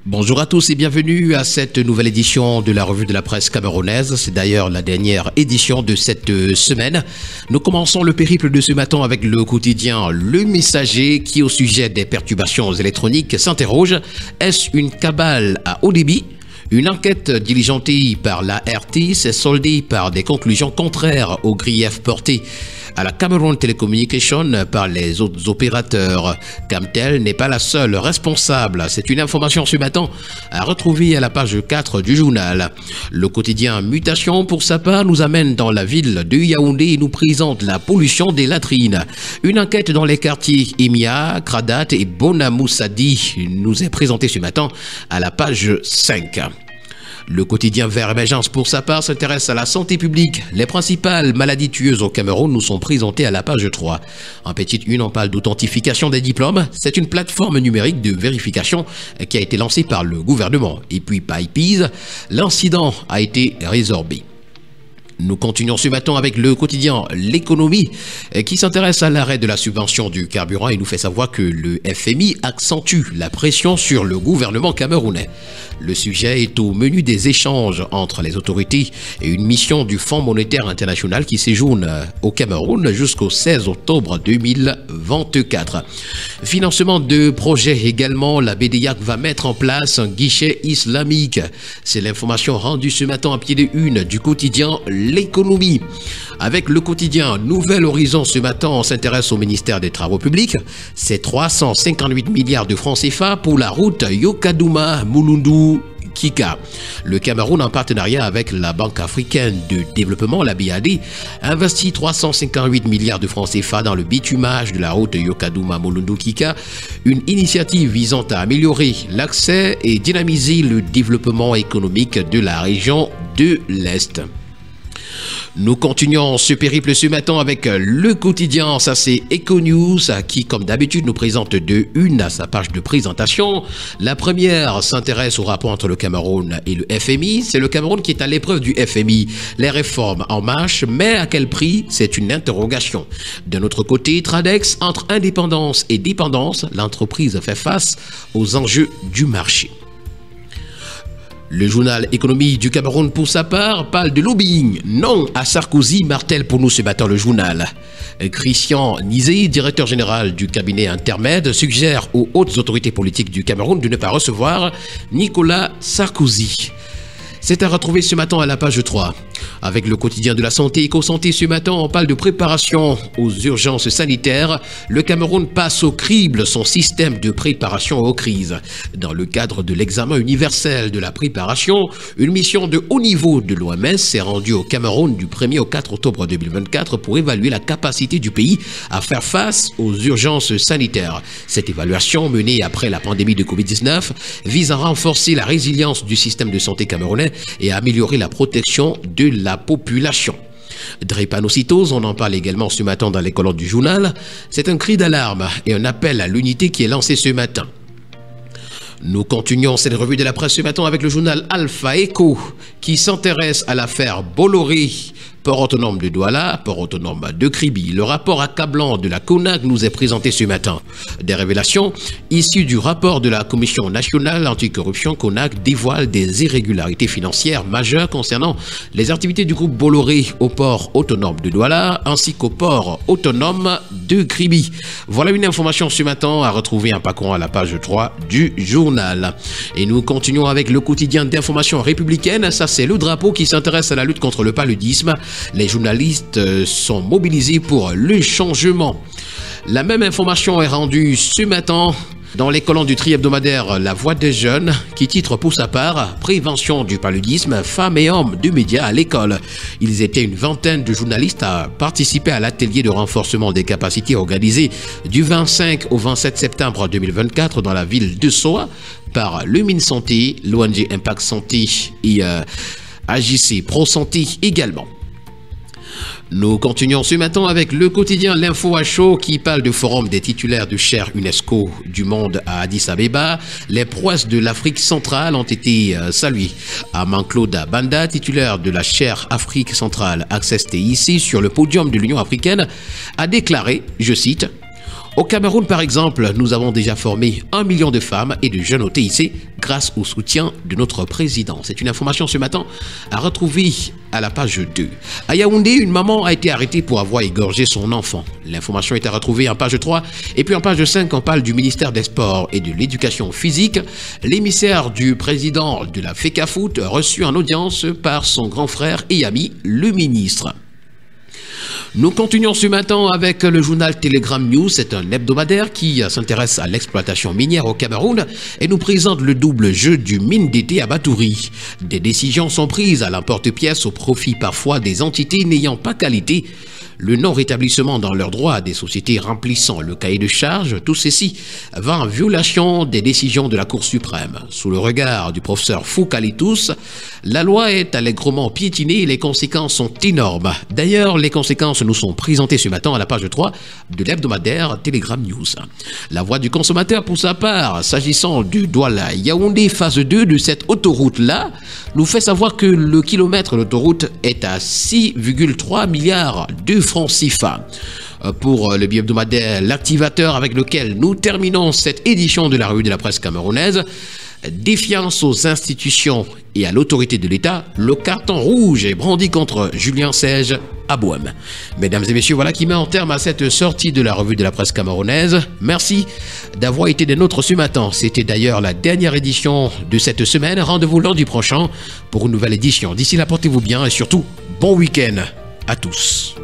Bonjour à tous et bienvenue à cette nouvelle édition de la revue de la presse camerounaise. C'est d'ailleurs la dernière édition de cette semaine. Nous commençons le périple de ce matin avec le quotidien Le Messager qui, au sujet des perturbations électroniques, s'interroge. Est-ce une cabale à haut débit ? Une enquête diligentée par l'ART s'est soldée par des conclusions contraires aux griefs portés à la Cameroun Telecommunication par les autres opérateurs. Camtel n'est pas la seule responsable. C'est une information ce matin à retrouver à la page 4 du journal. Le quotidien Mutation, pour sa part, nous amène dans la ville de Yaoundé et nous présente la pollution des latrines. Une enquête dans les quartiers Imia, Kradat et Bonamoussadi nous est présentée ce matin à la page 5. Le quotidien Vert Émergence, pour sa part, s'intéresse à la santé publique. Les principales maladies tueuses au Cameroun nous sont présentées à la page 3. En petite une, on parle d'authentification des diplômes. C'est une plateforme numérique de vérification qui a été lancée par le gouvernement. Et puis, par IPIS, l'incident a été résorbé. Nous continuons ce matin avec le quotidien L'économie qui s'intéresse à l'arrêt de la subvention du carburant et nous fait savoir que le FMI accentue la pression sur le gouvernement camerounais. Le sujet est au menu des échanges entre les autorités et une mission du Fonds monétaire international qui séjourne au Cameroun jusqu'au 16 octobre 2024. Financement de projets également, la BDIAC va mettre en place un guichet islamique. C'est l'information rendue ce matin à pied de une du quotidien L'économie. Avec le quotidien Nouvel Horizon ce matin, on s'intéresse au ministère des Travaux publics. C'est 358 milliards de francs CFA pour la route Yokadouma-Mulundu-Kika. Le Cameroun, en partenariat avec la Banque africaine de développement, la BAD, investit 358 milliards de francs CFA dans le bitumage de la route Yokadouma-Mulundu-Kika, une initiative visant à améliorer l'accès et dynamiser le développement économique de la région de l'Est. Nous continuons ce périple ce matin avec le quotidien, ça c'est EcoNews qui comme d'habitude nous présente de une à sa page de présentation. La première s'intéresse au rapport entre le Cameroun et le FMI. C'est le Cameroun qui est à l'épreuve du FMI. Les réformes en marche, mais à quel prix? C'est une interrogation. D'un autre côté, Tradex, entre indépendance et dépendance, l'entreprise fait face aux enjeux du marché. Le journal Économie du Cameroun, pour sa part, parle de lobbying. Non à Sarkozy, martèle pour nous ce matin le journal. Christian Nizé, directeur général du cabinet intermède, suggère aux hautes autorités politiques du Cameroun de ne pas recevoir Nicolas Sarkozy. C'est à retrouver ce matin à la page 3. Avec le quotidien de la santé, Éco-Santé, ce matin, on parle de préparation aux urgences sanitaires. Le Cameroun passe au crible son système de préparation aux crises. Dans le cadre de l'examen universel de la préparation, une mission de haut niveau de l'OMS s'est rendue au Cameroun du 1er au 4 octobre 2024 pour évaluer la capacité du pays à faire face aux urgences sanitaires. Cette évaluation, menée après la pandémie de Covid-19, vise à renforcer la résilience du système de santé camerounais et à améliorer la protection de la population. Drépanocytose, on en parle également ce matin dans les colonnes du journal. C'est un cri d'alarme et un appel à l'unité qui est lancé ce matin. Nous continuons cette revue de la presse ce matin avec le journal Alpha Echo qui s'intéresse à l'affaire Bolloré, port autonome de Douala, port autonome de Kribi. Le rapport accablant de la CONAC nous est présenté ce matin. Des révélations issues du rapport de la Commission nationale anticorruption CONAC dévoilent des irrégularités financières majeures concernant les activités du groupe Bolloré au port autonome de Douala ainsi qu'au port autonome de Kribi. Voilà une information ce matin à retrouver en paquant à la page 3 du journal. Et nous continuons avec le quotidien d'information républicaine. Ça, c'est le drapeau qui s'intéresse à la lutte contre le paludisme. Les journalistes sont mobilisés pour le changement. La même information est rendue ce matin dans les colonnes du tri-hebdomadaire La Voix des Jeunes, qui titre pour sa part « Prévention du paludisme, femmes et hommes de médias à l'école ». Ils étaient une vingtaine de journalistes à participer à l'atelier de renforcement des capacités organisé du 25 au 27 septembre 2024 dans la ville de Soa par le MinSanté, l'ONG Impact Santé et AJC Pro Santé également. Nous continuons ce matin avec le quotidien L'Info à chaud qui parle du forum des titulaires de chaire UNESCO du monde à Addis Abeba. Les prouesses de l'Afrique centrale ont été saluées. Amanclaude Banda, titulaire de la chaire Afrique centrale Access TIC sur le podium de l'Union africaine, a déclaré, je cite, Au Cameroun, par exemple, nous avons déjà formé 1 million de femmes et de jeunes au TIC grâce au soutien de notre président. C'est une information ce matin à retrouver à la page 2. À Yaoundé, une maman a été arrêtée pour avoir égorgé son enfant. L'information est à retrouver en page 3. Et puis en page 5, on parle du ministère des Sports et de l'Éducation physique. L'émissaire du président de la FECAFOOT reçu en audience par son grand frère et ami, le ministre. Nous continuons ce matin avec le journal Telegram News. C'est un hebdomadaire qui s'intéresse à l'exploitation minière au Cameroun et nous présente le double jeu du mine d'été à Batouri. Des décisions sont prises à l'emporte-pièce au profit parfois des entités n'ayant pas qualité. Le non-rétablissement dans leurs droits des sociétés remplissant le cahier de charges, tout ceci va en violation des décisions de la Cour suprême. Sous le regard du professeur Foucalitous, la loi est allègrement piétinée et les conséquences sont énormes. D'ailleurs, les conséquences nous sont présentées ce matin à la page 3 de l'hebdomadaire Telegram News. La voix du consommateur, pour sa part, s'agissant du Douala Yaoundé phase 2 de cette autoroute-là, nous fait savoir que le kilomètre d'autoroute est à 6,3 milliards de francs CFA. Pour le bi-hebdomadaire L'Activateur avec lequel nous terminons cette édition de la revue de la presse camerounaise, défiance aux institutions et à l'autorité de l'État, le carton rouge est brandi contre Julien Sège à Bohème. Mesdames et messieurs, voilà qui met en terme à cette sortie de la revue de la presse camerounaise. Merci d'avoir été des nôtres ce matin. C'était d'ailleurs la dernière édition de cette semaine. Rendez-vous lundi prochain pour une nouvelle édition. D'ici là, portez-vous bien et surtout, bon week-end à tous.